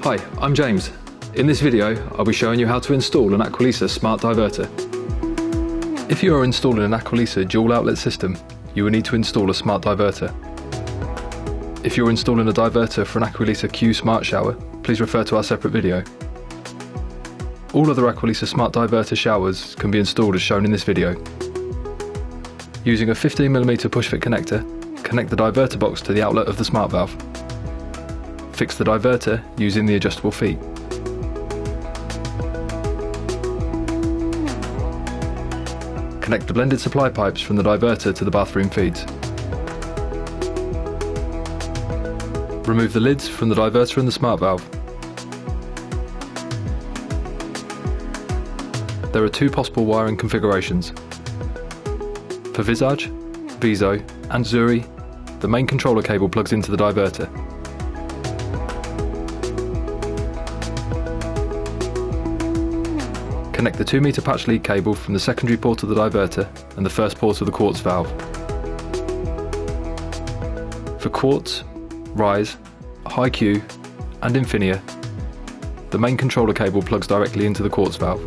Hi, I'm James. In this video, I'll be showing you how to install an Aqualisa smart diverter. If you are installing an Aqualisa dual outlet system, you will need to install a smart diverter. If you're installing a diverter for an Aqualisa Q smart shower, please refer to our separate video. All other Aqualisa smart diverter showers can be installed as shown in this video. Using a 15mm push-fit connector, connect the diverter box to the outlet of the smart valve. Fix the diverter using the adjustable feet. Connect the blended supply pipes from the diverter to the bathroom feeds. Remove the lids from the diverter and the smart valve. There are two possible wiring configurations. For Visage, Viso and Zuri, the main controller cable plugs into the diverter. Connect the 2-meter patch lead cable from the secondary port of the diverter and the first port of the quartz valve. For Quartz, Rise, High Q and Infinia, the main controller cable plugs directly into the quartz valve.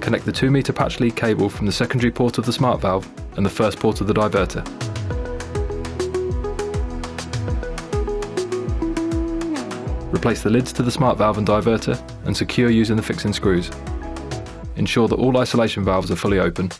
Connect the 2-meter patch lead cable from the secondary port of the smart valve and the first port of the diverter. Replace the lids to the smart valve and diverter and secure using the fixing screws. Ensure that all isolation valves are fully open.